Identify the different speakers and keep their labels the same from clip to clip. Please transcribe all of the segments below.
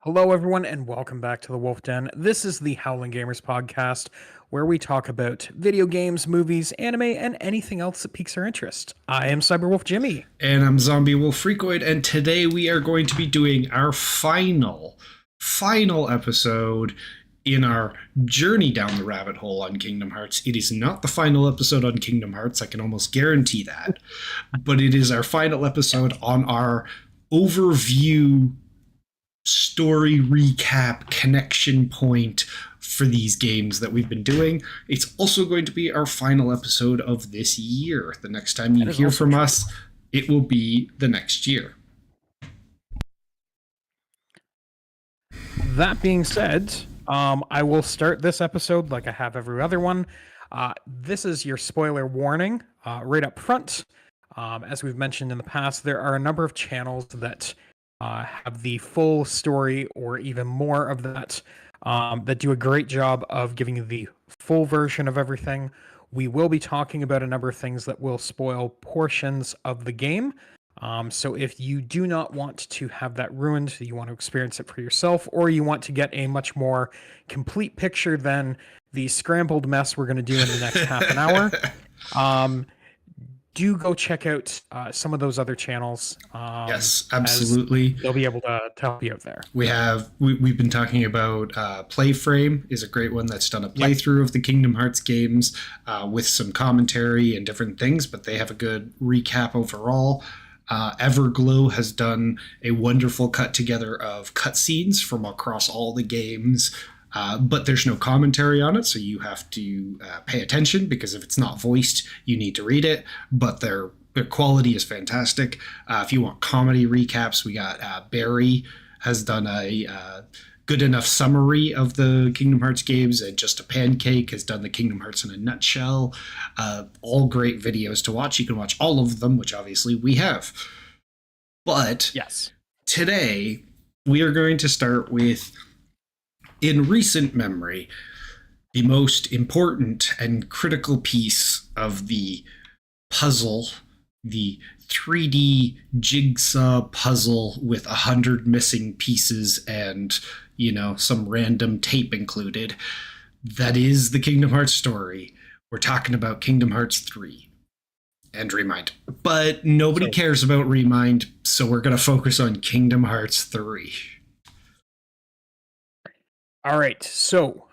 Speaker 1: Hello, everyone, and welcome back to the Wolf Den. This is the Howling Gamers Podcast, where we talk about video games, movies, anime, and anything else that piques our interest. I am CyberWolfJimmy.
Speaker 2: And I'm ZombieWolfFreakiod, and today we are going to be doing our final episode in our journey down the rabbit hole on Kingdom Hearts. It is not the final episode on Kingdom Hearts, I can almost guarantee that, but it is our final episode on our overview story recap connection point for these games that we've been doing. It's also going to be our final episode of this year. The next time you hear from us, it will be the next year.
Speaker 1: That being said, I will start this episode like I have every other one. This is your spoiler warning right up front. As we've mentioned in the past, there are a number of channels that have the full story or even more of that, that do a great job of giving you the full version of everything. We will be talking about a number of things that will spoil portions of the game. So if you do not want to have that ruined, you want to experience it for yourself, or you want to get a much more complete picture than the scrambled mess we're going to do in the next half an hour, do go check out some of those other channels.
Speaker 2: Yes, absolutely.
Speaker 1: They'll be able to help you out there.
Speaker 2: We've been talking about Playframe is a great one that's done a playthrough of the Kingdom Hearts games with some commentary and different things, but they have a good recap overall. Everglow has done a wonderful cut together of cutscenes from across all the games. But there's no commentary on it, so you have to pay attention, because if it's not voiced, you need to read it. But their quality is fantastic. If you want comedy recaps, we got Barry has done a good enough summary of the Kingdom Hearts games, and Just a Pancake has done the Kingdom Hearts in a nutshell. All great videos to watch. You can watch all of them, which obviously we have. But
Speaker 1: yes,
Speaker 2: today we are going to start with, in recent memory, the most important and critical piece of the puzzle, the 3D jigsaw puzzle with 100 missing pieces and, some random tape included. That is the Kingdom Hearts story. We're talking about Kingdom Hearts 3 and Remind. But nobody cares about Remind, so we're going to focus on Kingdom Hearts 3.
Speaker 1: All right, so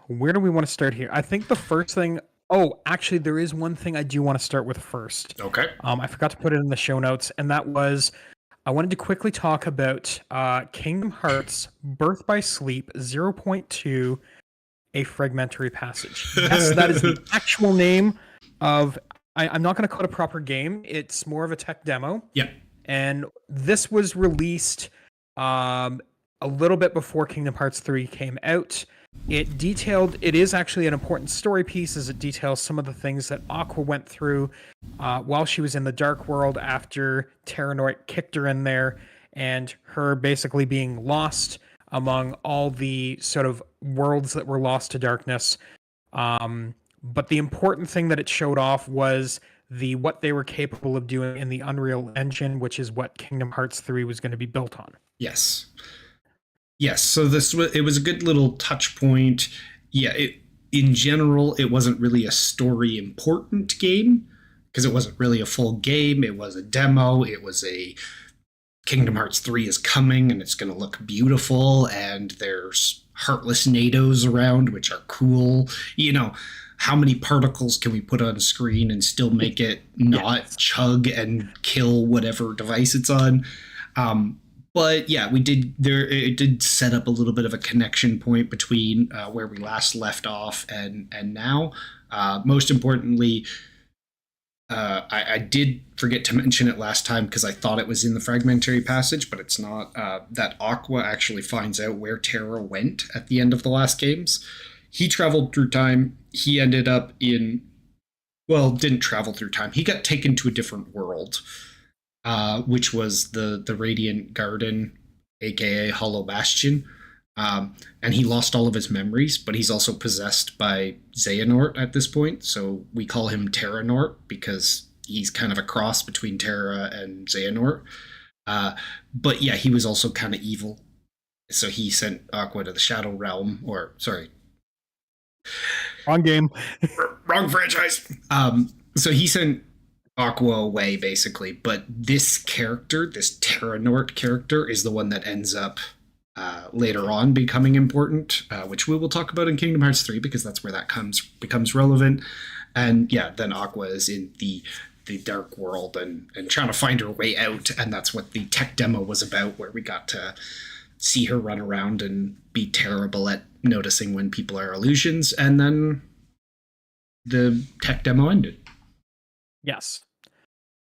Speaker 1: where do we want to start here? I think the first thing... Oh, actually, there is one thing I do want to start with first.
Speaker 2: Okay.
Speaker 1: I forgot to put it in the show notes, and that was I wanted to quickly talk about Kingdom Hearts Birth by Sleep 0.2, A Fragmentary Passage. Yes, that is the actual name of... I'm not going to call it a proper game. It's more of a tech demo.
Speaker 2: Yeah.
Speaker 1: And this was released... a little bit before Kingdom Hearts 3 came out. It is actually an important story piece, as it details some of the things that Aqua went through while she was in the Dark World after Terranort kicked her in there, and her basically being lost among all the sort of worlds that were lost to darkness. But the important thing that it showed off was what they were capable of doing in the Unreal Engine, which is what Kingdom Hearts 3 was going to be built on.
Speaker 2: Yes. So it was a good little touch point. Yeah, in general, it wasn't really a story important game, because it wasn't really a full game. It was a demo. It was a Kingdom Hearts 3 is coming, and it's going to look beautiful, and there's heartless NATOs around, which are cool. How many particles can we put on screen and still make it not chug and kill whatever device it's on? But yeah, it did set up a little bit of a connection point between where we last left off and now. Most importantly, I did forget to mention it last time because I thought it was in the Fragmentary Passage, but it's not. That Aqua actually finds out where Terra went at the end of the last games. He traveled through time. He ended up didn't travel through time. He got taken to a different world. Which was the Radiant Garden, aka Hollow Bastion. And he lost all of his memories, but he's also possessed by Xehanort at this point, so we call him Terranort because he's kind of a cross between Terra and Xehanort. But yeah, he was also kind of evil. So he sent Aqua to the Shadow Realm, or sorry,
Speaker 1: Wrong game.
Speaker 2: wrong franchise. So he sent Aqua away basically, but this character, this Terranort character, is the one that ends up later on becoming important, which we will talk about in Kingdom Hearts 3 because that's where that becomes relevant. And yeah, then Aqua is in the dark world and trying to find her way out, and that's what the tech demo was about, where we got to see her run around and be terrible at noticing when people are illusions, and then the tech demo ended.
Speaker 1: Yes.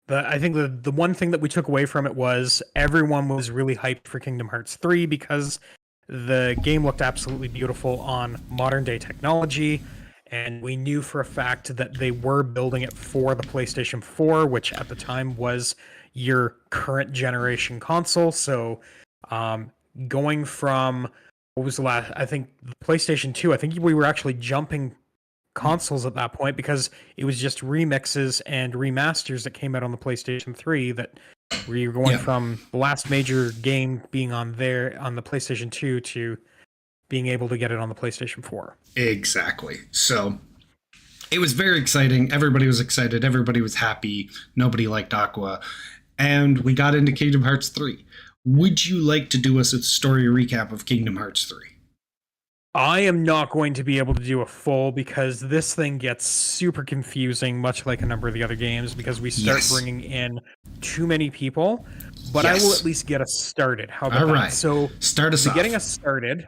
Speaker 1: I think the one thing that we took away from it was everyone was really hyped for Kingdom Hearts 3 because the game looked absolutely beautiful on modern day technology, and we knew for a fact that they were building it for the PlayStation 4, which at the time was your current generation console. So going from, what was the last, I think the PlayStation 2, I think we were actually jumping consoles at that point because it was just remixes and remasters that came out on the PlayStation 3 that we were going from the last major game being on the PlayStation 2 to being able to get it on the PlayStation 4.
Speaker 2: Exactly. So it was very exciting. Everybody was excited. Everybody was happy. Nobody liked Aqua. And we got into Kingdom Hearts 3. Would you like to do us a story recap of Kingdom Hearts 3?
Speaker 1: I am not going to be able to do a full because this thing gets super confusing, much like a number of the other games, because we start bringing in too many people. But I will at least get us started. How about that? So
Speaker 2: start us off.
Speaker 1: Getting us started.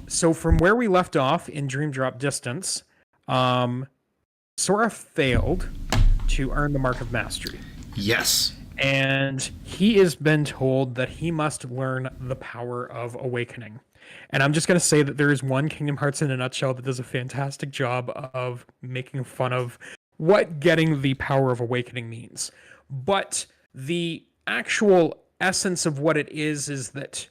Speaker 1: So from where we left off in Dream Drop Distance, Sora failed to earn the Mark of Mastery.
Speaker 2: Yes.
Speaker 1: And he has been told that he must learn the power of awakening. And I'm just going to say that there is one Kingdom Hearts in a nutshell that does a fantastic job of making fun of what getting the power of awakening means. But the actual essence of what it is that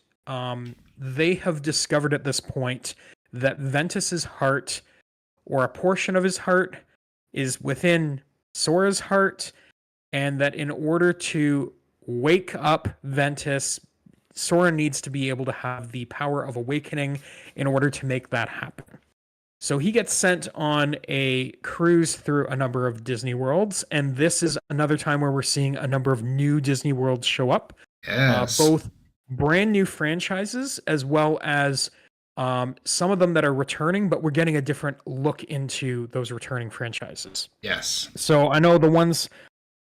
Speaker 1: they have discovered at this point that Ventus's heart, or a portion of his heart, is within Sora's heart, and that in order to wake up Ventus, Sora needs to be able to have the power of awakening in order to make that happen. So he gets sent on a cruise through a number of Disney worlds, and this is another time where we're seeing a number of new Disney worlds show up.
Speaker 2: Yes.
Speaker 1: Both brand new franchises as well as some of them that are returning, but we're getting a different look into those returning franchises.
Speaker 2: Yes.
Speaker 1: So I know the ones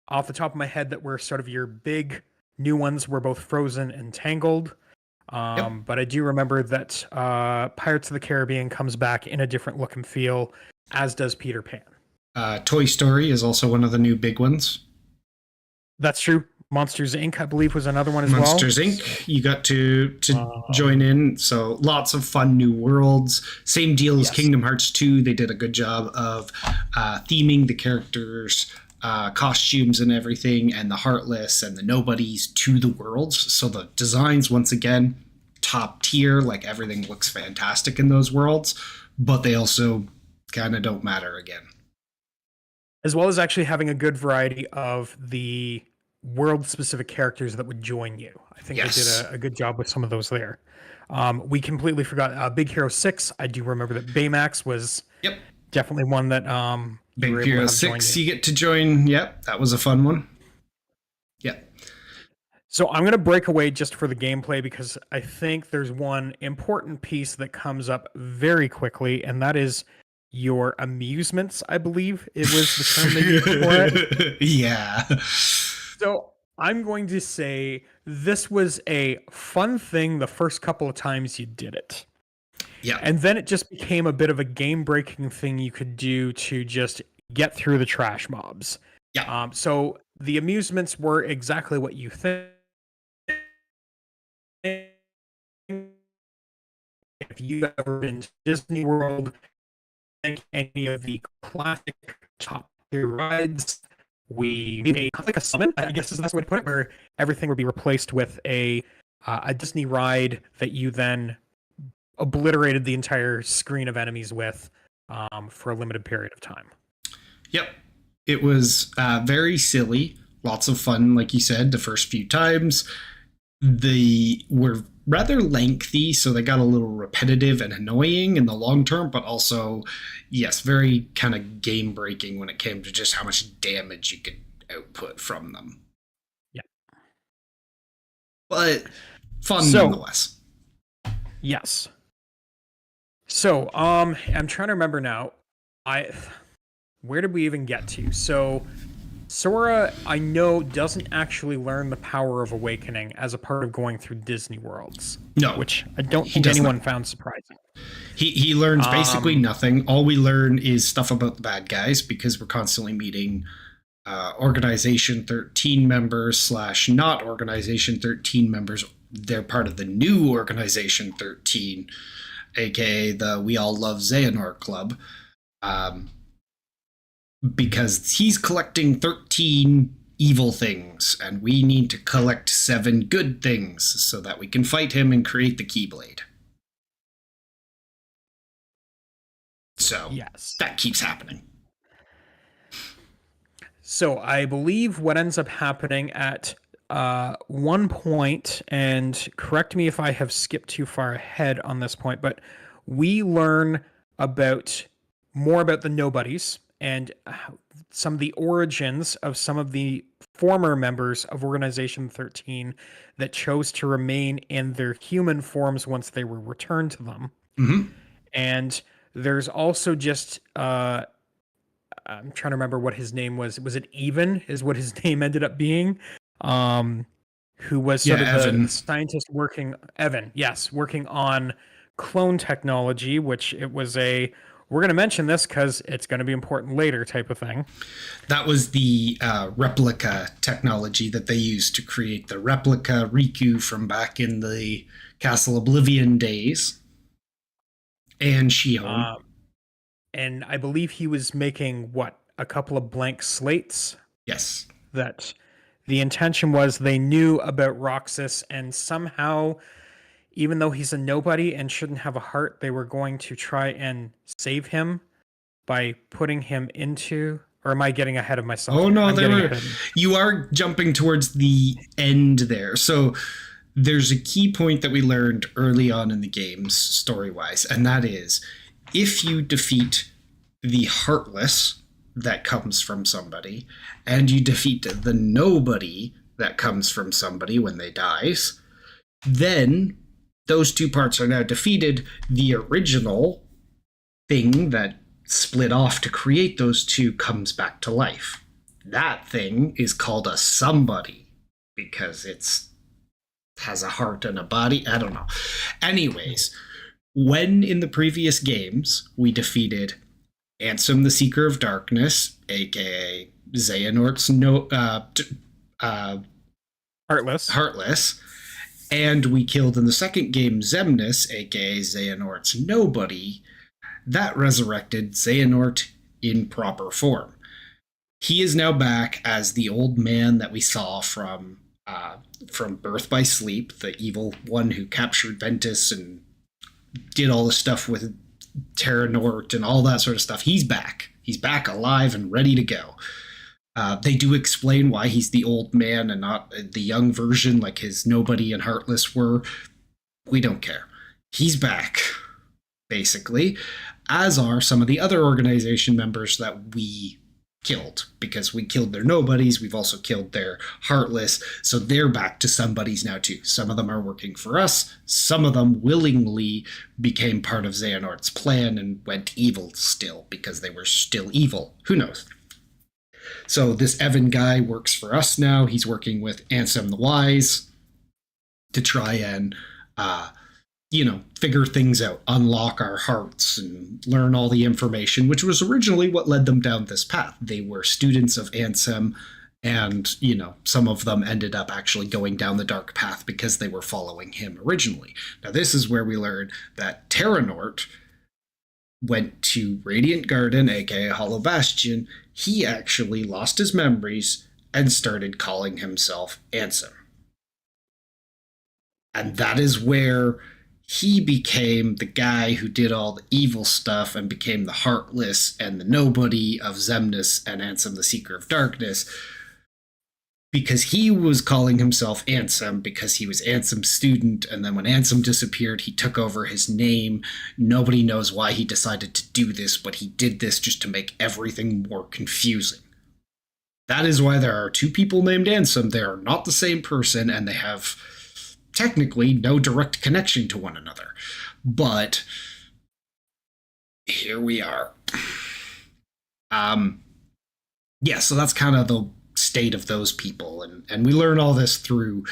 Speaker 1: off the top of my head that were sort of your big new ones were both Frozen and Tangled. But I do remember that Pirates of the Caribbean comes back in a different look and feel, as does Peter Pan.
Speaker 2: Toy Story is also one of the new big ones.
Speaker 1: That's true. Monsters Inc., I believe, was another one as
Speaker 2: Monsters
Speaker 1: well.
Speaker 2: Monsters Inc., you got to join in. So lots of fun new worlds. Same deal as Kingdom Hearts 2. They did a good job of theming the characters, costumes and everything, and the Heartless and the Nobodies to the worlds. So the designs, once again, top tier. Like, everything looks fantastic in those worlds, but they also kind of don't matter again.
Speaker 1: As well as actually having a good variety of the world-specific characters that would join you. I think they did a good job with some of those there. We completely forgot Big Hero 6. I do remember that Baymax was definitely one that
Speaker 2: Big Hero 6 you get to join. That was a fun one.
Speaker 1: So I'm going to break away just for the gameplay because I think there's one important piece that comes up very quickly, and that is your amusements, I believe it was the term they used for it.
Speaker 2: Yeah.
Speaker 1: So I'm going to say this was a fun thing the first couple of times you did it.
Speaker 2: Yeah.
Speaker 1: And then it just became a bit of a game-breaking thing you could do to just get through the trash mobs.
Speaker 2: Yeah.
Speaker 1: So the amusements were exactly what you think. If you've ever been to Disney World, think any of the classic top tier rides, we made like a summon, I guess is the best way to put it, where everything would be replaced with a Disney ride that you then obliterated the entire screen of enemies with for a limited period of time.
Speaker 2: Yep. It was very silly. Lots of fun, like you said, the first few times. We're rather lengthy, so they got a little repetitive and annoying in the long term, but also, yes, very kind of game breaking when it came to just how much damage you could output from them.
Speaker 1: Yeah.
Speaker 2: But fun nonetheless.
Speaker 1: Yes. So, I'm trying to remember now. Where did we even get to? So, Sora, I know, doesn't actually learn the power of awakening as a part of going through Disney Worlds.
Speaker 2: No.
Speaker 1: Which I don't think anyone found surprising.
Speaker 2: He learns basically nothing. All we learn is stuff about the bad guys because we're constantly meeting Organization 13 members / not Organization 13 members. They're part of the new Organization 13, aka the We All Love Xehanort Club. Because he's collecting 13 evil things, and we need to collect 7 good things so that we can fight him and create the Keyblade. So, yes, that keeps happening.
Speaker 1: So I believe what ends up happening at one point, and correct me if I have skipped too far ahead on this point, but we learn more about the nobodies and some of the origins of some of the former members of Organization 13 that chose to remain in their human forms once they were returned to them.
Speaker 2: Mm-hmm.
Speaker 1: And there's also just, I'm trying to remember what his name was. Was it Even is what his name ended up being? Who was sort of the scientist working on clone technology, which it was we're going to mention this because it's going to be important later type of thing.
Speaker 2: That was the replica technology that they used to create the replica Riku from back in the Castle Oblivion days. And Shion.
Speaker 1: And I believe he was making, a couple of blank slates?
Speaker 2: Yes.
Speaker 1: That the intention was they knew about Roxas, and somehow, even though he's a nobody and shouldn't have a heart, they were going to try and save him by putting him into... Or am I getting ahead of myself?
Speaker 2: Oh, no, you are jumping towards the end there. So there's a key point that we learned early on in the games, story-wise, and that is, if you defeat the Heartless that comes from somebody, and you defeat the Nobody that comes from somebody when they dies, then those two parts are now defeated. The original thing that split off to create those two comes back to life. That thing is called a somebody because it's has a heart and a body. I don't know. Anyways, when in the previous games we defeated Ansem the Seeker of Darkness, aka Xehanort's Heartless, and we killed in the second game Xemnas, aka Xehanort's Nobody, that resurrected Xehanort in proper form. He is now back as the old man that we saw from Birth by Sleep, the evil one who captured Ventus and did all the stuff with Terranort and all that sort of stuff. He's back. He's back alive and ready to go. They do explain why he's the old man and not the young version like his Nobody and Heartless were. We don't care. He's back, basically, as are some of the other organization members that we killed, because we killed their Nobodies. We've also killed their Heartless, so they're back to somebodies now too. Some of them are working for us. Some of them willingly became part of Xehanort's plan and went evil still because they were still evil. Who knows? So this Evan guy works for us now. He's working with Ansem the Wise to try and figure things out, unlock our hearts, and learn all the information, which was originally what led them down this path. They were students of Ansem, and, some of them ended up actually going down the dark path because they were following him originally. Now, this is where we learn that Terranort went to Radiant Garden, aka Hollow Bastion. He actually lost his memories and started calling himself Ansem. And that is where he became the guy who did all the evil stuff and became the Heartless and the Nobody of Xemnas and Ansem the Seeker of Darkness. because he was calling himself Ansem because he was Ansem's student, and then when Ansem disappeared, he took over his name. Nobody knows why he decided to do this, but he did this just to make everything more confusing. That is why there are two people named Ansem. They are not the same person, and they have technically no direct connection to one another. But here we are. Yeah, so that's kind of the state of those people, and we learn all this through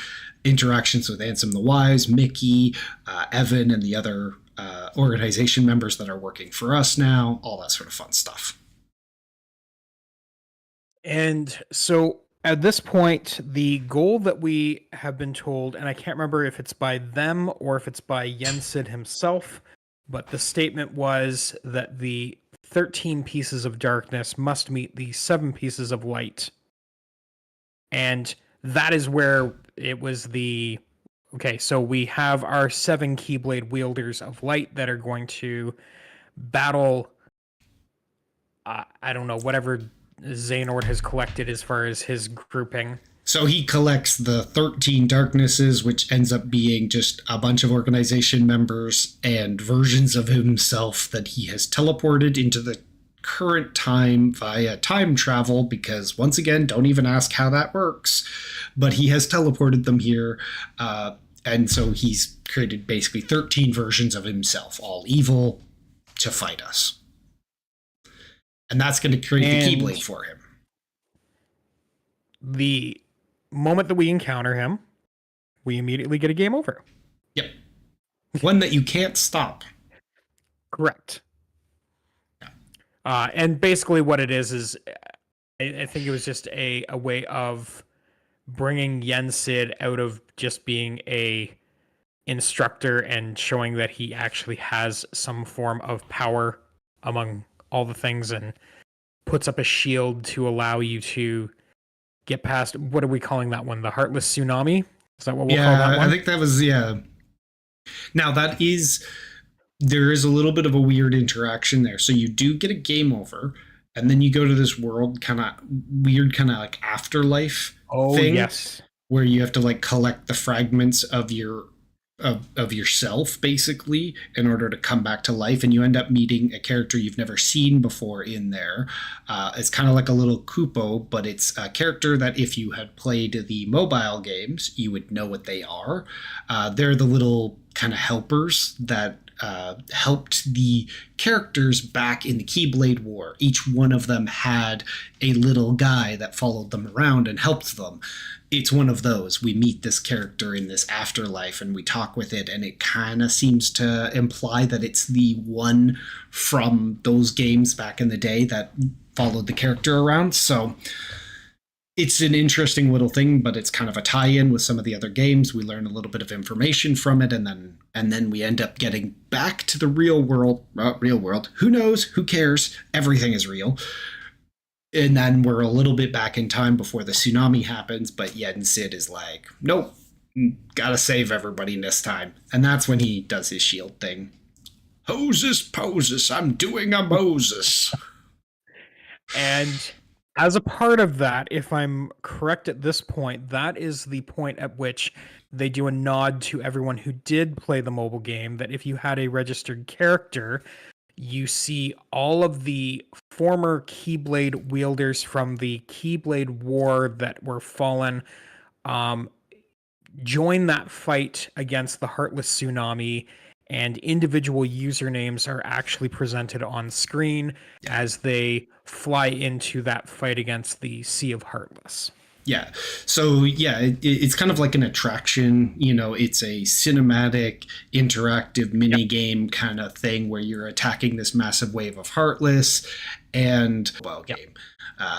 Speaker 2: interactions with Ansem the Wise, Mickey, Evan, and the other organization members that are working for us now, all that sort of fun stuff.
Speaker 1: And so at this point, the goal that we have been told, and I can't remember if it's by them or if it's by Yensid himself, but the statement was that the 13 pieces of darkness must meet the 7 pieces of light. And that is where it was the... Okay, so we have our 7 Keyblade wielders of light that are going to battle, I don't know, whatever Xehanort has collected as far as his grouping.
Speaker 2: So he collects the 13 darknesses, which ends up being just a bunch of organization members and versions of himself that he has teleported into the current time via time travel, because once again, don't even ask how that works, but he has teleported them here. And so he's created basically 13 versions of himself, all evil, to fight us. And that's going to create the Keyblade for him.
Speaker 1: The moment that we encounter him, we immediately get a game over.
Speaker 2: Yep. One that you can't stop.
Speaker 1: Correct. And basically what it is I think it was just a way of bringing Yensid out of just being a instructor and showing that he actually has some form of power among all the things, and puts up a shield to allow you to get past, what are we calling that one? The Heartless Tsunami? Is that what we'll call that one?
Speaker 2: I think that was, yeah. Now there is a little bit of a weird interaction there. So you do get a game over, and then you go to this world kind of weird, kind of like afterlife thing.
Speaker 1: Yes.
Speaker 2: Where you have to like collect the fragments of yourself basically in order to come back to life, and you end up meeting a character you've never seen before in there. It's kind of like a little Kupo, but it's a character that if you had played the mobile games, you would know what they are. They're the little kind of helpers that helped the characters back in the Keyblade War. Each one of them had a little guy that followed them around and helped them. It's one of those. We meet this character in this afterlife and we talk with it, and it kind of seems to imply that it's the one from those games back in the day that followed the character around. So it's an interesting little thing, but it's kind of a tie-in with some of the other games. We learn a little bit of information from it, and then we end up getting back to the real world. Real world. Who knows? Who cares? Everything is real. And then we're a little bit back in time before the tsunami happens, but Yensid is like, nope, gotta save everybody this time. And that's when he does his shield thing. Hoses poses, I'm doing a Moses.
Speaker 1: And as a part of that, if I'm correct at this point, that is the point at which they do a nod to everyone who did play the mobile game, that if you had a registered character, you see all of the former Keyblade wielders from the Keyblade War that were fallen join that fight against the Heartless Tsunami, and individual usernames are actually presented on screen as they fly into that fight against the Sea of Heartless.
Speaker 2: Yeah. So, yeah, it's kind of like an attraction. You know, it's a cinematic, interactive mini game kind of thing where you're attacking this massive wave of Heartless and game.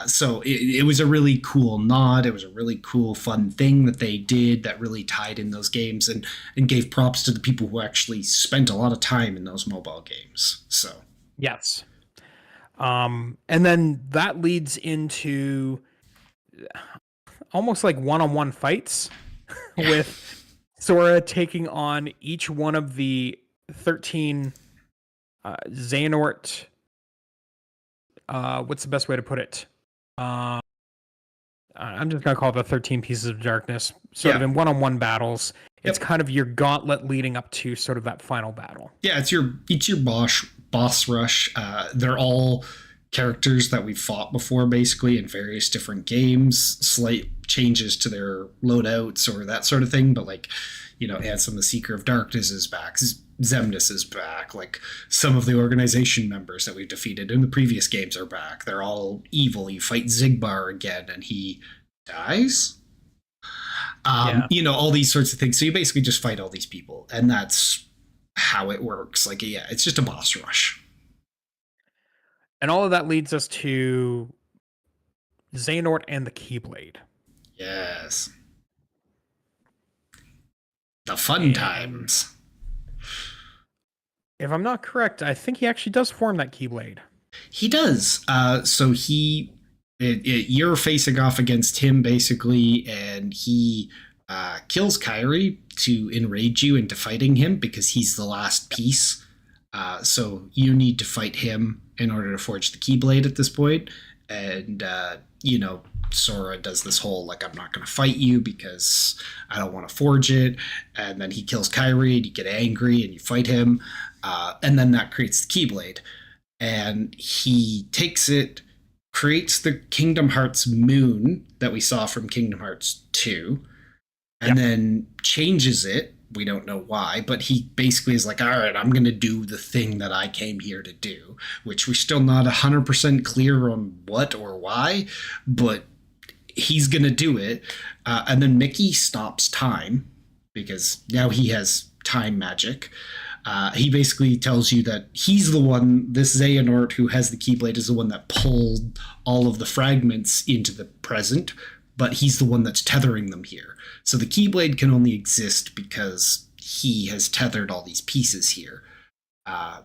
Speaker 2: So it was a really cool nod. It was a really cool, fun thing that they did that really tied in those games and gave props to the people who actually spent a lot of time in those mobile games. So,
Speaker 1: yes. And then that leads into almost like one-on-one fights with Sora taking on each one of the 13 Xehanort. What's the best way to put it? I'm just gonna call it the 13 Pieces of Darkness, sort of in one-on-one battles. It's kind of your gauntlet leading up to sort of that final battle.
Speaker 2: Yeah, it's your boss rush. They're all characters that we've fought before, basically, in various different games. Slight changes to their loadouts or that sort of thing, but like, Ansem the Seeker of Darkness is back. Zemnis is back. Like, some of the organization members that we've defeated in the previous games are back. They're all evil. You fight Zigbar again, and he dies. All these sorts of things. So you basically just fight all these people, and that's how it works. Like, yeah, it's just a boss rush.
Speaker 1: And all of that leads us to Xehanort and the Keyblade.
Speaker 2: Yes. The fun times.
Speaker 1: If I'm not correct, I think he actually does form that Keyblade.
Speaker 2: He does. So you're facing off against him, basically, and he kills Kyrie to enrage you into fighting him because he's the last piece. So you need to fight him in order to forge the Keyblade at this point. And, Sora does this whole, like, I'm not going to fight you because I don't want to forge it. And then he kills Kyrie and you get angry and you fight him. And then that creates the Keyblade. And he takes it, creates the Kingdom Hearts moon that we saw from Kingdom Hearts 2, and then changes it. We don't know why, but he basically is like, all right, I'm going to do the thing that I came here to do, which we're still not 100% clear on what or why, but he's going to do it. And then Mickey stops time because now he has time magic. He basically tells you that he's the one, this Xehanort who has the Keyblade is the one that pulled all of the fragments into the present, but he's the one that's tethering them here. So the Keyblade can only exist because he has tethered all these pieces here.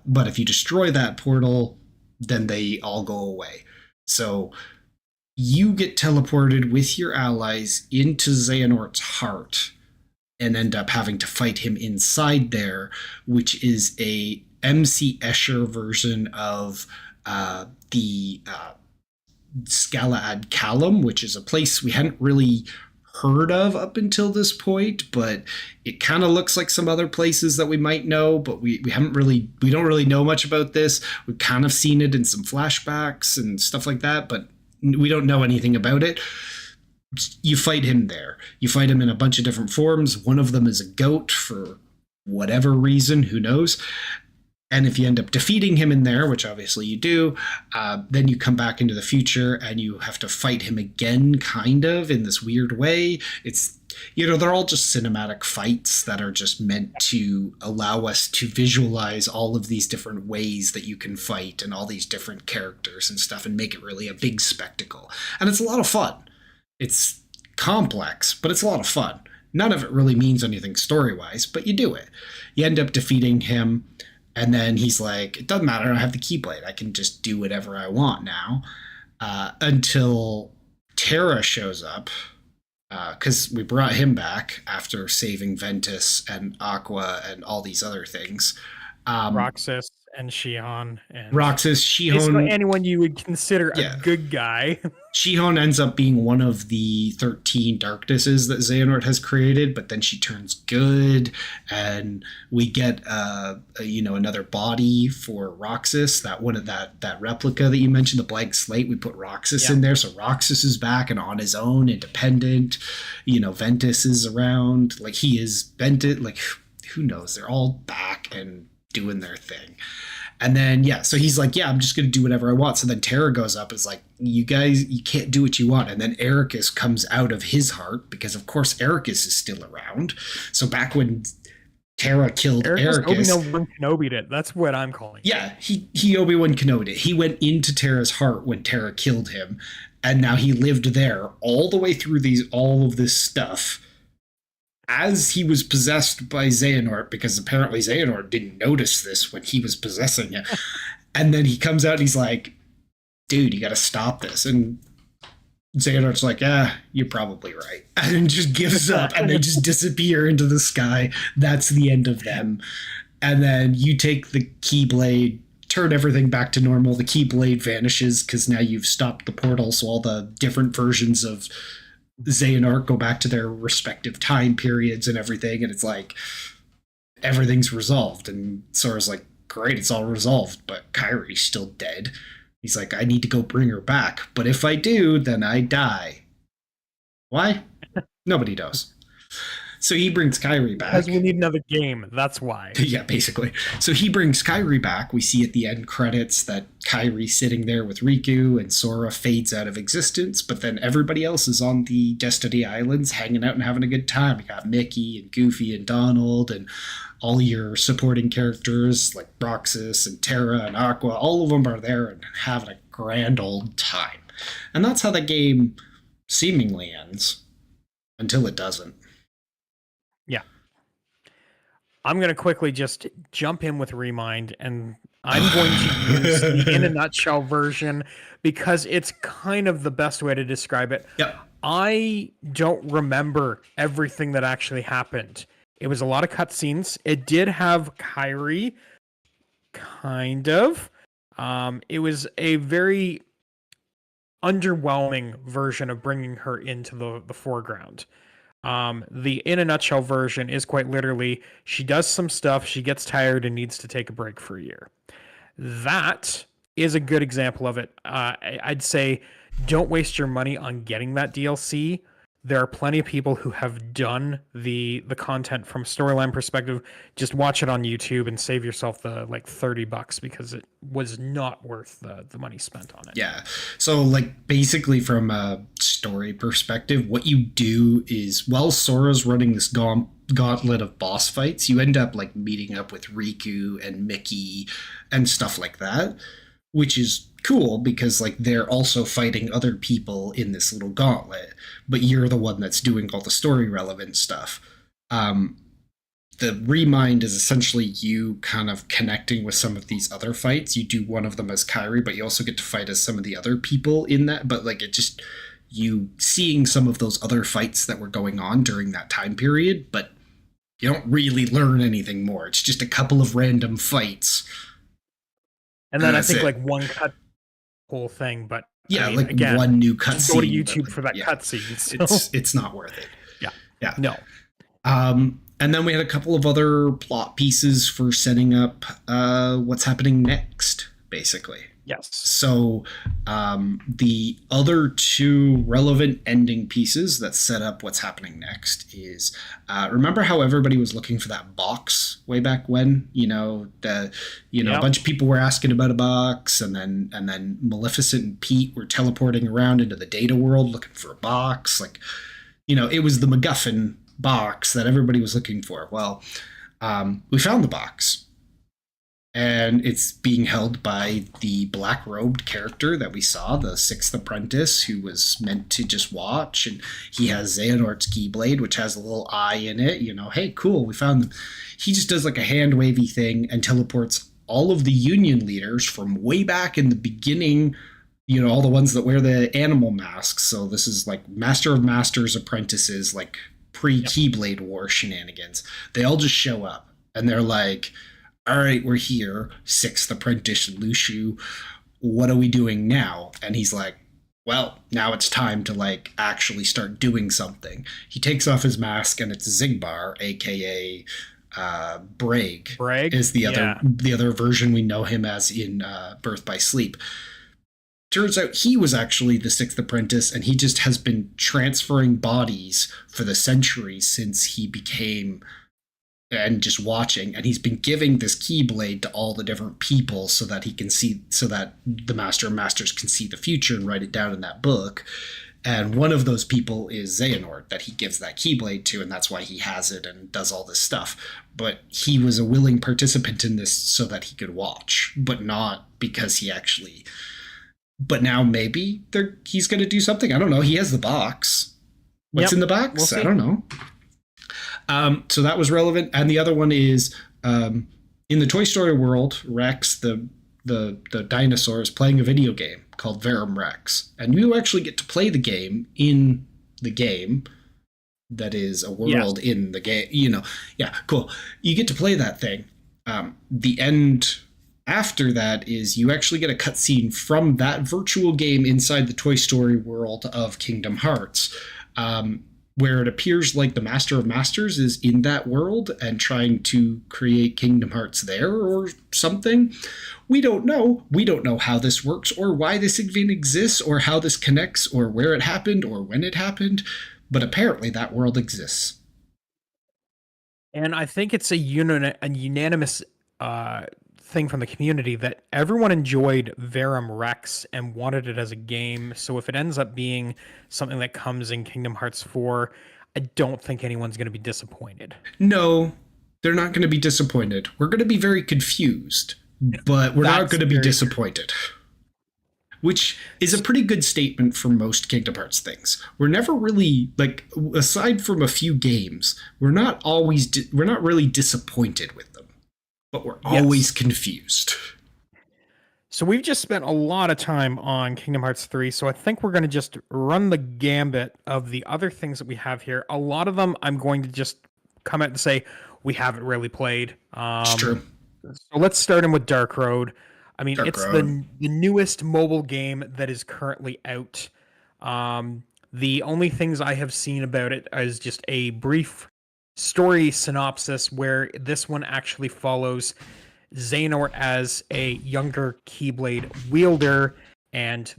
Speaker 2: But if you destroy that portal, then they all go away. So you get teleported with your allies into Xehanort's heart and end up having to fight him inside there, which is a MC Escher version of the Scala-ad Calum, which is a place we hadn't really heard of up until this point, but it kind of looks like some other places that we might know, but we don't really know much about this. We've kind of seen it in some flashbacks and stuff like that, but we don't know anything about it. You fight him there. You fight him in a bunch of different forms. One of them is a goat for whatever reason, who knows. And if you end up defeating him in there, which obviously you do, then you come back into the future and you have to fight him again, kind of, in this weird way. It's, they're all just cinematic fights that are just meant to allow us to visualize all of these different ways that you can fight and all these different characters and stuff and make it really a big spectacle. And it's a lot of fun. It's complex, but it's a lot of fun. None of it really means anything story-wise, but you do it. You end up defeating him. And then he's like, it doesn't matter, I have the Keyblade. I can just do whatever I want now. Until Terra shows up, because we brought him back after saving Ventus and Aqua and all these other things.
Speaker 1: Roxas and Shion. And
Speaker 2: Roxas, Shion.
Speaker 1: Anyone you would consider a good guy.
Speaker 2: Shion ends up being one of the 13 darknesses that Xehanort has created, but then she turns good, and we get another body for Roxas, that one of that replica that you mentioned, the blank slate. We put Roxas in there, so Roxas is back and on his own, independent. Ventus is around, like he is Ventus, like who knows? They're all back and doing their thing. And then, so he's like, I'm just going to do whatever I want. So then Terra goes up and is like, you guys, you can't do what you want. And then Ericus comes out of his heart because, of course, Ericus is still around. So back when Terra killed Ericus.
Speaker 1: Obi-Wan Kenobi'd it. That's what I'm calling it.
Speaker 2: Yeah, he Obi-Wan Kenobi'd it. He went into Terra's heart when Terra killed him. And now he lived there all the way through all of this stuff. As he was possessed by Xehanort, because apparently Xehanort didn't notice this when he was possessing it. And then he comes out and he's like, dude, you got to stop this. And Xehanort's like, you're probably right. And just gives up and they just disappear into the sky. That's the end of them. And then you take the Keyblade, turn everything back to normal. The Keyblade vanishes because now you've stopped the portal, so all the different versions of Xehanort go back to their respective time periods and everything, and it's like everything's resolved. And Sora's like, great, it's all resolved, but Kairi's still dead. He's like, I need to go bring her back, but if I do, then I die. Why? Nobody knows. So he brings Kairi back.
Speaker 1: Because we need another game, that's why.
Speaker 2: Yeah, basically. So he brings Kairi back. We see at the end credits that Kairi's sitting there with Riku, and Sora fades out of existence, but then everybody else is on the Destiny Islands hanging out and having a good time. You got Mickey and Goofy and Donald and all your supporting characters like Roxas and Terra and Aqua. All of them are there and having a grand old time. And that's how the game seemingly ends, until it doesn't.
Speaker 1: Yeah. I'm going to quickly just jump in with Remind, and I'm going to use the in a nutshell version because it's kind of the best way to describe it.
Speaker 2: Yep.
Speaker 1: I don't remember everything that actually happened. It was a lot of cutscenes. It did have Kairi, kind of. It was a very underwhelming version of bringing her into the foreground. The in a nutshell version is quite literally, she does some stuff, she gets tired and needs to take a break for a year. That is a good example of it. I'd say don't waste your money on getting that DLC. There are plenty of people who have done the content from storyline perspective. Just watch it on YouTube and save yourself the like $30 because it was not worth the money spent on it.
Speaker 2: Yeah. So like basically from a story perspective, what you do is while Sora's running this gauntlet of boss fights, you end up like meeting up with Riku and Mickey and stuff like that, which is cool because like they're also fighting other people in this little gauntlet, but you're the one that's doing all the story relevant stuff. The Remind is essentially you kind of connecting with some of these other fights. You do one of them as Kairi, but you also get to fight as some of the other people in that. But like it just, you seeing some of those other fights that were going on during that time period, but you don't really learn anything more. It's just a couple of random fights.
Speaker 1: And then I think like one cut whole thing, but
Speaker 2: yeah,
Speaker 1: I mean,
Speaker 2: like
Speaker 1: again,
Speaker 2: one new cutscene.
Speaker 1: Go to YouTube
Speaker 2: like,
Speaker 1: for that
Speaker 2: yeah,
Speaker 1: cutscene. So.
Speaker 2: It's not worth it. Yeah.
Speaker 1: No.
Speaker 2: And then we had a couple of other plot pieces for setting up what's happening next, basically.
Speaker 1: Yes.
Speaker 2: So the other two relevant ending pieces that set up what's happening next is remember how everybody was looking for that box way back when? A bunch of people were asking about a box, and then Maleficent and Pete were teleporting around into the data world looking for a box. Like, it was the MacGuffin box that everybody was looking for. Well, we found the box. And it's being held by the black-robed character that we saw, the Sixth Apprentice, who was meant to just watch. And he has Xehanort's Keyblade, which has a little eye in it. Hey, cool, we found them. He just does like a hand-wavy thing and teleports all of the Union leaders from way back in the beginning, all the ones that wear the animal masks. So this is like Master of Masters apprentices, like pre-Keyblade War shenanigans. They all just show up, and they're like, all right, we're here, Sixth Apprentice Lushu. What are we doing now? And he's like, well, now it's time to like actually start doing something. He takes off his mask, and it's Zigbar, aka Braig.
Speaker 1: Braig
Speaker 2: is the other version we know him as in Birth by Sleep. Turns out he was actually the Sixth Apprentice, and he just has been transferring bodies for the centuries since he became. And just watching, and he's been giving this Keyblade to all the different people so that he can see, so that the Master of Masters can see the future and write it down in that book. And one of those people is Xehanort that he gives that Keyblade to, and that's why he has it and does all this stuff. But he was a willing participant in this so that he could watch, but not because he actually. But now maybe he's going to do something. I don't know. He has the box. What's in the box?
Speaker 1: We'll
Speaker 2: I don't know. So that was relevant. And the other one is in the Toy Story world, Rex, the dinosaur, is playing a video game called Verum Rex. And you actually get to play the game in the game that is a world in the game. Yeah, cool. You get to play that thing. The end After that is you actually get a cutscene from that virtual game inside the Toy Story world of Kingdom Hearts, where it appears like the Master of Masters is in that world and trying to create Kingdom Hearts there or something. We don't know. We don't know how this works or why this even exists or how this connects or where it happened or when it happened, but apparently that world exists.
Speaker 1: And I think it's a unanimous thing from the community that everyone enjoyed Verum Rex and wanted it as a game. So if it ends up being something that comes in Kingdom Hearts 4, I don't think anyone's going to be disappointed.
Speaker 2: No, they're not going to be disappointed. We're going to be very confused, but we're not going to be disappointed. Which is a pretty good statement for most Kingdom Hearts things. We're never really, like, aside from a few games, we're not really disappointed with them, but we're always confused.
Speaker 1: So we've just spent a lot of time on Kingdom Hearts 3, so I think we're going to just run the gambit of the other things that we have here. A lot of them I'm going to just come out and say we haven't really played.
Speaker 2: It's true.
Speaker 1: So let's start in with Dark Road. I mean,
Speaker 2: Dark
Speaker 1: it's
Speaker 2: Road.
Speaker 1: the newest mobile game that is currently out. The only things I have seen about it is just a brief story synopsis where this one actually follows Xehanort as a younger Keyblade wielder and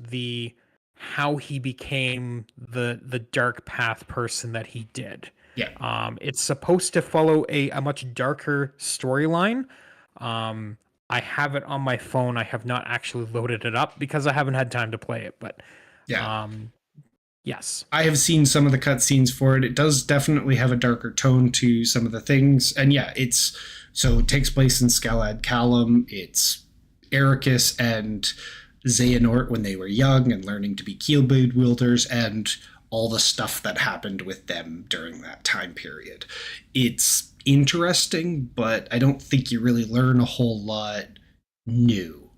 Speaker 1: how he became the dark path person that he did.
Speaker 2: Yeah.
Speaker 1: It's supposed to follow a much darker storyline. I have it on my phone. I have not actually loaded it up because I haven't had time to play it, but
Speaker 2: yeah.
Speaker 1: Yes.
Speaker 2: I have seen some of the cutscenes for it. It does definitely have a darker tone to some of the things. And yeah, it takes place in Scalad Callum. It's Ericus and Xehanort when they were young and learning to be Keyblade wielders and all the stuff that happened with them during that time period. It's interesting, but I don't think you really learn a whole lot new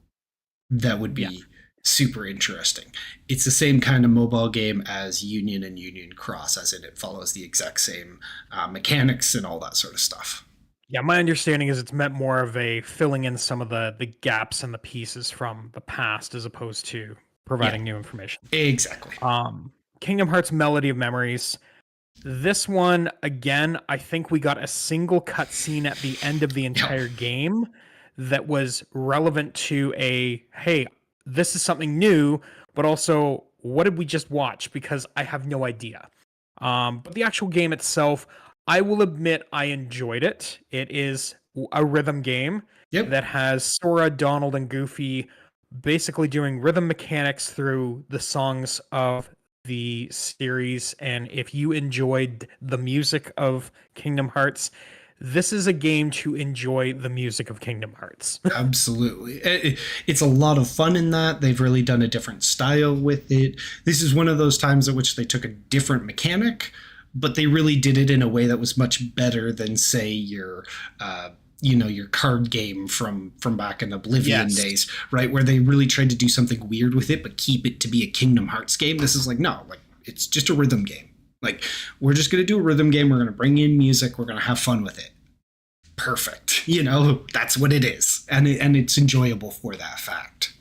Speaker 2: that would be super interesting. It's the same kind of mobile game as Union and Union Cross, as in it follows the exact same mechanics and all that sort of stuff.
Speaker 1: Yeah, my understanding is it's meant more of a filling in some of the gaps and the pieces from the past as opposed to providing new information.
Speaker 2: Exactly.
Speaker 1: Kingdom Hearts Melody of Memories. This one, again, I think we got a single cutscene at the end of the entire game that was relevant to hey, this is something new, but also, what did we just watch? Because I have no idea. But the actual game itself, I will admit I enjoyed it. It is a rhythm game that has Sora, Donald, and Goofy basically doing rhythm mechanics through the songs of the series. And if you enjoyed the music of Kingdom Hearts, this is a game to enjoy the music of Kingdom Hearts.
Speaker 2: Absolutely. It's a lot of fun in that. They've really done a different style with it. This is one of those times at which they took a different mechanic, but they really did it in a way that was much better than, say, your card game from back in Oblivion days, right? Where they really tried to do something weird with it, but keep it to be a Kingdom Hearts game. This is it's just a rhythm game. Like, we're just going to do a rhythm game. We're going to bring in music. We're going to have fun with it. Perfect. That's what it is. And it's enjoyable for that fact.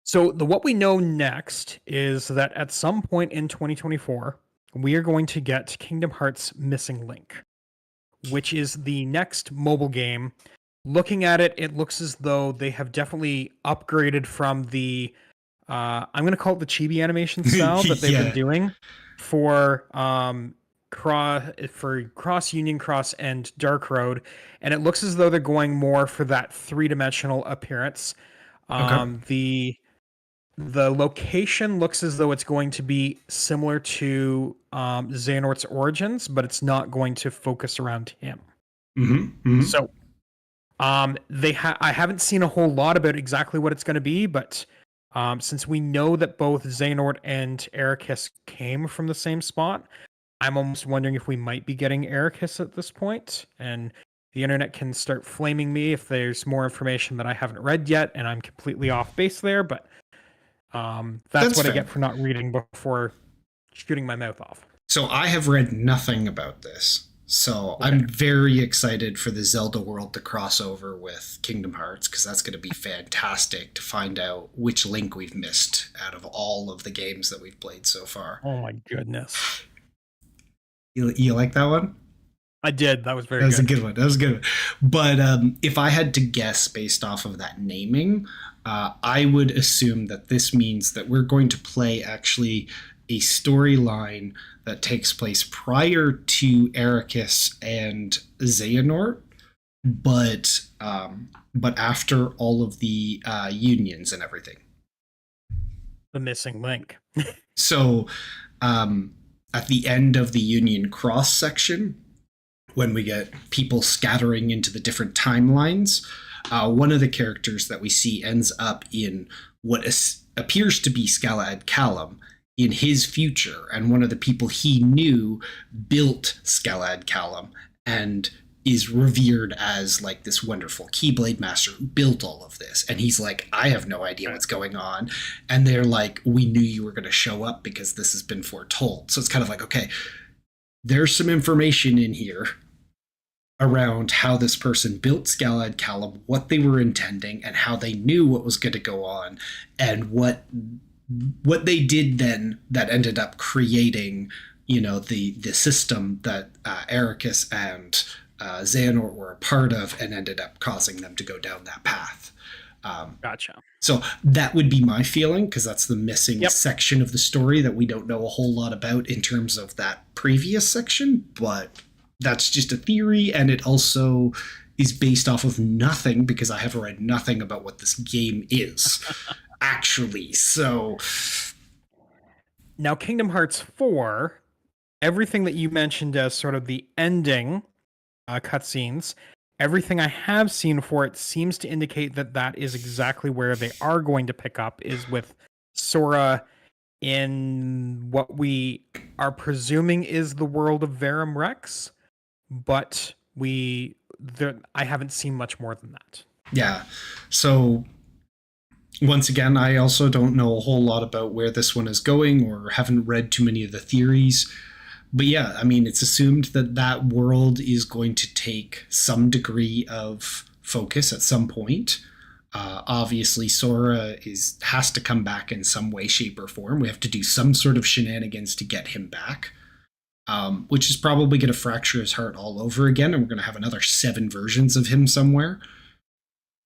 Speaker 1: So what we know next is that at some point in 2024, we are going to get Kingdom Hearts Missing Link, which is the next mobile game. Looking at it, it looks as though they have definitely upgraded from the I'm going to call it the chibi animation style that they've been doing for Cross Union Cross and Dark Road, and it looks as though they're going more for that three-dimensional appearance. The location looks as though it's going to be similar to Xehanort's origins, but it's not going to focus around him. So I haven't seen a whole lot about exactly what it's going to be, but since we know that both Xehanort and Ericus came from the same spot, I'm almost wondering if we might be getting Ericus at this point, and the internet can start flaming me if there's more information that I haven't read yet, and I'm completely off base there, but that's what fair. I get for not reading before shooting my mouth off.
Speaker 2: So I have read nothing about this. So I'm very excited for the Zelda world to cross over with Kingdom Hearts, because that's going to be fantastic to find out which Link we've missed out of all of the games that we've played so far.
Speaker 1: Oh my goodness.
Speaker 2: You like that one?
Speaker 1: I did. That was very good.
Speaker 2: That was a good one. That was a good one. But if I had to guess based off of that naming, I would assume that this means that we're going to play actually a storyline that takes place prior to Ericus and Xehanort, but after all of the unions and everything.
Speaker 1: The missing link.
Speaker 2: So at the end of the Union Cross section, when we get people scattering into the different timelines, one of the characters that we see ends up in what appears to be Scalad Callum in his future, and one of the people he knew built Scalad Callum and is revered as like this wonderful Keyblade master who built all of this. And he's like, I have no idea what's going on. And they're like, we knew you were going to show up because this has been foretold. So it's kind of like, okay, there's some information in here around how this person built Scalad Callum, what they were intending, and how they knew what was going to go on, and what they did then that ended up creating, the system that Ericus and Xehanort were a part of, and ended up causing them to go down that path.
Speaker 1: Gotcha.
Speaker 2: So that would be my feeling, because that's the missing section of the story that we don't know a whole lot about in terms of that previous section, but that's just a theory, and it also is based off of nothing, because I have read nothing about what this game is actually. So
Speaker 1: now Kingdom Hearts 4, everything that you mentioned as sort of the ending cutscenes, everything I have seen for it seems to indicate that is exactly where they are going to pick up, is with Sora in what we are presuming is the world of Verum Rex, but I haven't seen much more than that. Yeah.
Speaker 2: So once again, I also don't know a whole lot about where this one is going, or haven't read too many of the theories. But yeah, I mean, it's assumed that world is going to take some degree of focus at some point. Obviously, Sora has to come back in some way, shape, or form. We have to do some sort of shenanigans to get him back, which is probably going to fracture his heart all over again, and we're going to have another 7 versions of him somewhere.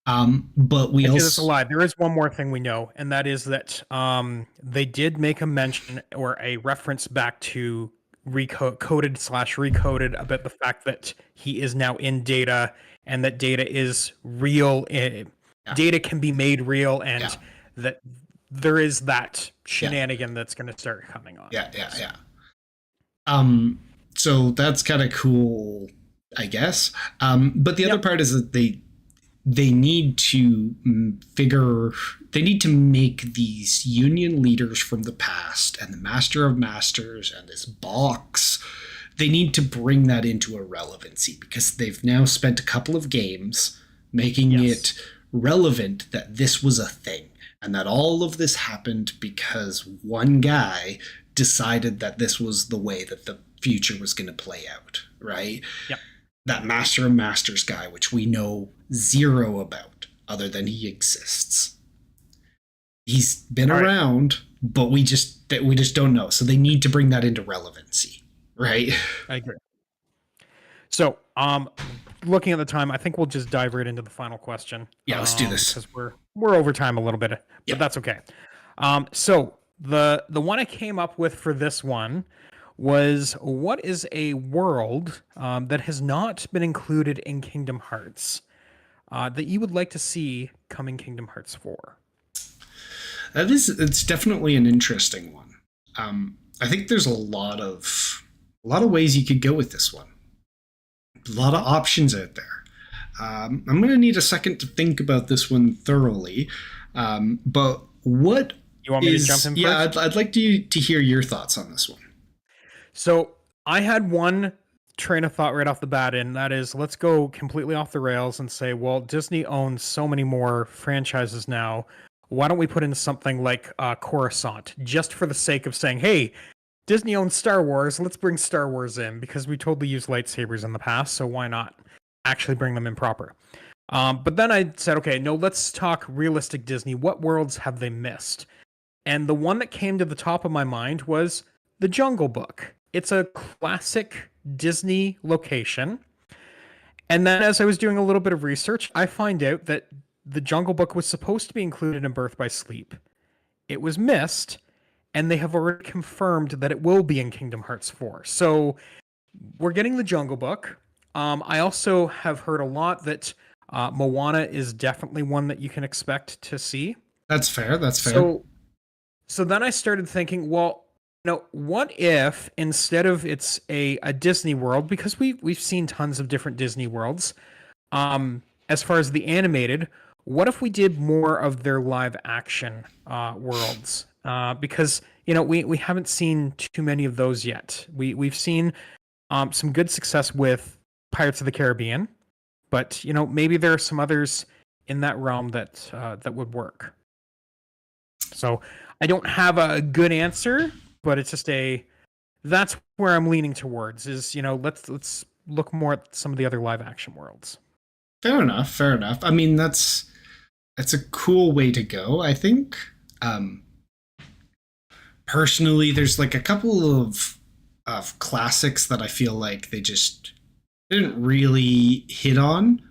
Speaker 2: But we also...
Speaker 1: That's a lie. There is one more thing we know, and that is that they did make a mention or a reference back to coded/recoded about the fact that he is now in Data, and that Data is real. Data can be made real, and that there is that shenanigan that's going to start coming on.
Speaker 2: Yeah. So that's kind of cool, I guess. But the other part is that they need to make these union leaders from the past and the Master of Masters and this box, they need to bring that into a relevancy, because they've now spent a couple of games making it relevant that this was a thing, and that all of this happened because one guy decided that this was the way that the future was going to play out, right?
Speaker 1: Yep.
Speaker 2: That Master of Masters guy, which we know zero about, other than he exists. He's been around, but we just don't know. So they need to bring that into relevancy, right?
Speaker 1: I agree. So, looking at the time, I think we'll just dive right into the final question.
Speaker 2: Yeah, let's do this,
Speaker 1: because we're over time a little bit, but that's okay. So the one I came up with for this one was, what is a world that has not been included in Kingdom Hearts that you would like to see come in Kingdom Hearts 4?
Speaker 2: It's definitely an interesting one. I think there's a lot of ways you could go with this one. A lot of options out there. I'm going to need a second to think about this one thoroughly. But what
Speaker 1: you want me to jump in first?
Speaker 2: Yeah, I'd like to hear your thoughts on this one.
Speaker 1: So I had one train of thought right off the bat, and that is, let's go completely off the rails and say, well, Disney owns so many more franchises now. Why don't we put in something like Coruscant, just for the sake of saying, hey, Disney owns Star Wars. Let's bring Star Wars in because we totally used lightsabers in the past. So why not actually bring them in proper? But then I said, okay, no, let's talk realistic Disney. What worlds have they missed? And the one that came to the top of my mind was the Jungle Book. It's a classic Disney location. And then as I was doing a little bit of research, I find out that the Jungle Book was supposed to be included in Birth by Sleep. It was missed, and they have already confirmed that it will be in Kingdom Hearts 4. So we're getting the Jungle Book. I also have heard a lot that Moana is definitely one that you can expect to see.
Speaker 2: That's fair. That's fair.
Speaker 1: So then I started thinking, well, what if instead of it's a Disney world, because we've seen tons of different Disney worlds, as far as the animated, what if we did more of their live action worlds? Because we haven't seen too many of those yet. We've seen some good success with Pirates of the Caribbean, but maybe there are some others in that realm that would work. So I don't have a good answer, but it's just that's where I'm leaning towards is, let's look more at some of the other live action worlds.
Speaker 2: Fair enough. I mean, that's a cool way to go, I think. Personally, there's like a couple of classics that I feel like they just didn't really hit on.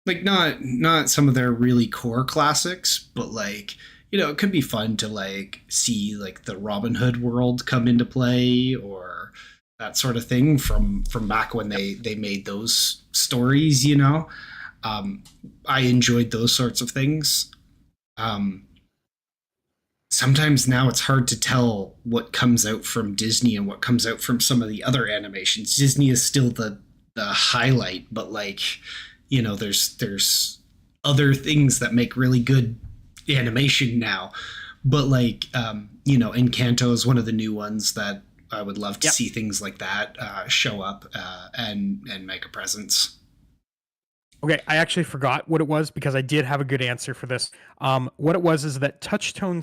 Speaker 2: Like not some of their really core classics, but like, it could be fun to like see like the Robin Hood world come into play or that sort of thing from back when they made those stories, I enjoyed those sorts of things. Sometimes now it's hard to tell what comes out from Disney and what comes out from some of the other animations. Disney is still the highlight, but like, there's other things that make really good animation now. But like, Encanto is one of the new ones that I would love to see things like that show up and make a presence.
Speaker 1: Okay, I actually forgot what it was because I did have a good answer for this. What it was is that Touchstone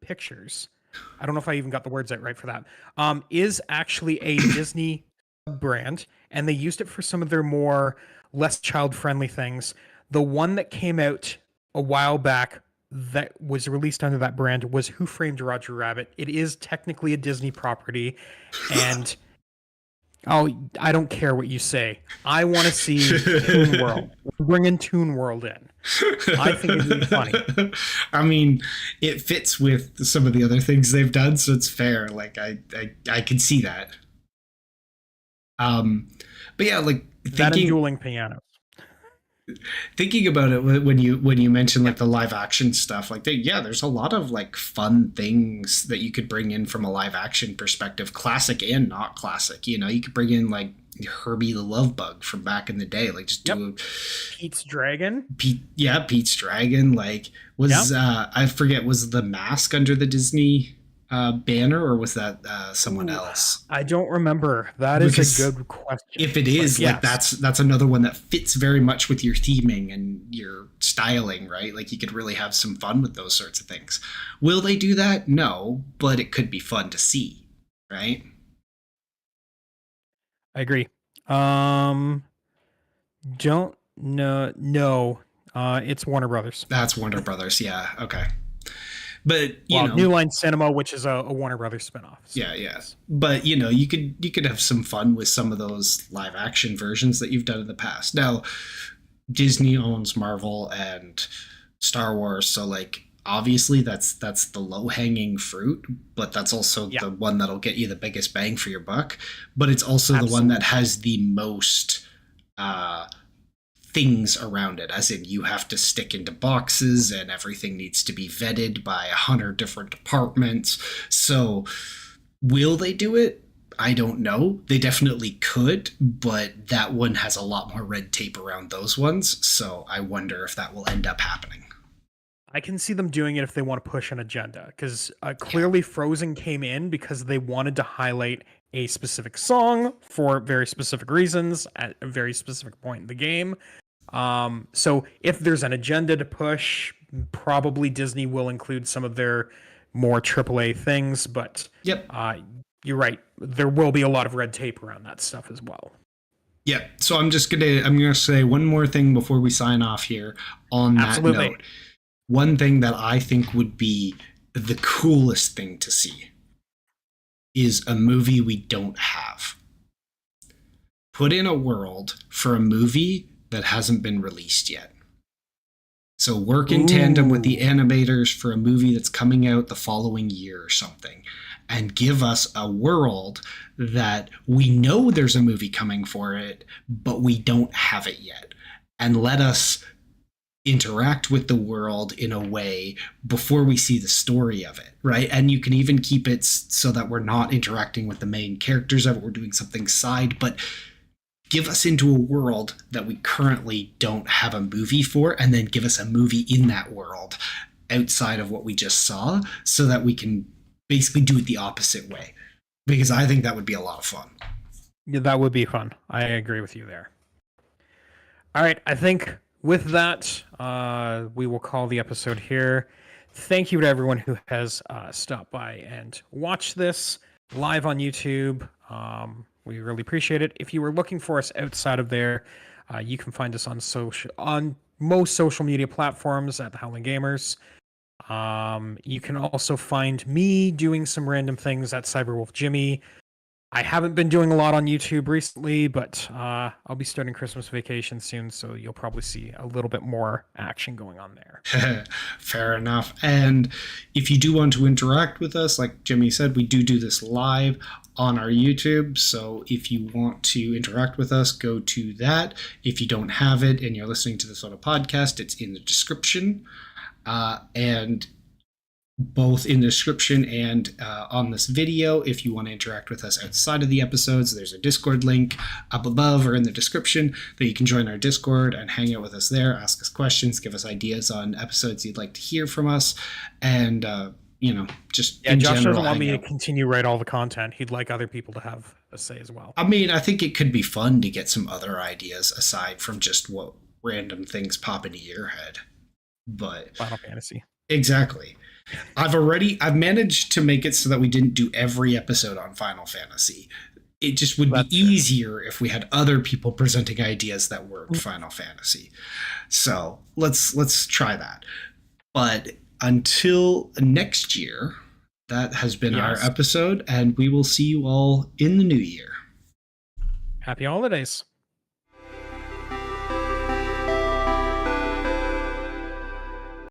Speaker 1: Pictures, I don't know if I even got the words out right for that, is actually a Disney brand, and they used it for some of their more less child-friendly things. The one that came out a while back that was released under that brand was Who Framed Roger Rabbit. It is technically a Disney property, and I don't care what you say. I want to see Toon World. Bring in Toon World in. I think it'd be funny.
Speaker 2: I mean, it fits with some of the other things they've done, so it's fair. Like I can see that. But yeah, like
Speaker 1: that and dueling pianos.
Speaker 2: Thinking about it when you mentioned like the live action stuff, like there's a lot of like fun things that you could bring in from a live action perspective, classic and not classic. You could bring in like Herbie the Love Bug from back in the day, like just do
Speaker 1: Pete's Dragon.
Speaker 2: Pete's Dragon. Like I forget, was the mask under the Disney banner, or was that someone else?
Speaker 1: I don't remember. That is a good question.
Speaker 2: If it is, like that's another one that fits very much with your theming and your styling, right? Like you could really have some fun with those sorts of things. Will they do that? No, but it could be fun to see, right?
Speaker 1: I agree. Don't know. No, it's Warner Brothers.
Speaker 2: That's Warner Brothers. Yeah. Okay. But
Speaker 1: New Line Cinema, which is a Warner Brothers spinoff. So.
Speaker 2: Yeah. But you could have some fun with some of those live action versions that you've done in the past. Now, Disney owns Marvel and Star Wars, so like obviously that's the low hanging fruit, but that's also the one that'll get you the biggest bang for your buck. But it's also the one that has the most things around it, as in you have to stick into boxes and everything needs to be vetted by 100 different departments. So will they do it? I don't know. They definitely could, but that one has a lot more red tape around those ones. So I wonder if that will end up happening.
Speaker 1: I can see them doing it if they want to push an agenda, because clearly Frozen came in because they wanted to highlight a specific song for very specific reasons at a very specific point in the game. So if there's an agenda to push, probably Disney will include some of their more AAA things, but
Speaker 2: Yep.
Speaker 1: You're right. There will be a lot of red tape around that stuff as well.
Speaker 2: Yeah. So I'm gonna say one more thing before we sign off here on that note. One thing that I think would be the coolest thing to see is a movie we don't have. Put in a world for a movie that hasn't been released yet. So work in tandem with the animators for a movie that's coming out the following year or something, and give us a world that we know there's a movie coming for it, but we don't have it yet. And let us interact with the world in a way before we see the story of it, right? And you can even keep it so that we're not interacting with the main characters of it, we're doing something side, but give us into a world that we currently don't have a movie for, and then give us a movie in that world outside of what we just saw, so that we can basically do it the opposite way. Because I think that would be a lot of fun.
Speaker 1: Yeah, that would be fun. I agree with you there. All right, I think with that, we will call the episode here. Thank you to everyone who has stopped by and watched this live on YouTube. We really appreciate it. If you were looking for us outside of there, you can find us on most social media platforms at the Howling Gamers. You can also find me doing some random things at CyberWolfJimmy. I haven't been doing a lot on YouTube recently, but I'll be starting Christmas vacation soon, so you'll probably see a little bit more action going on there.
Speaker 2: Fair enough. And if you do want to interact with us, like Jimmy said, we do this live on our YouTube. So if you want to interact with us, go to that. If you don't have it and you're listening to this on a podcast, it's in the description. And both in the description and on this video, if you want to interact with us outside of the episodes, there's a Discord link up above or in the description that you can join our Discord and hang out with us there, ask us questions, give us ideas on episodes you'd like to hear from us, and just in
Speaker 1: Josh
Speaker 2: general,
Speaker 1: doesn't want me to continue write all the content. He'd like other people to have a say as well.
Speaker 2: I mean, I think it could be fun to get some other ideas aside from just what random things pop into your head. But
Speaker 1: Final Fantasy.
Speaker 2: Exactly. I've managed to make it so that we didn't do every episode on Final Fantasy. It just would be easier if we had other people presenting ideas that weren't Final Fantasy. So let's try that. But until next year, that has been our episode, and we will see you all in the new year.
Speaker 1: Happy holidays.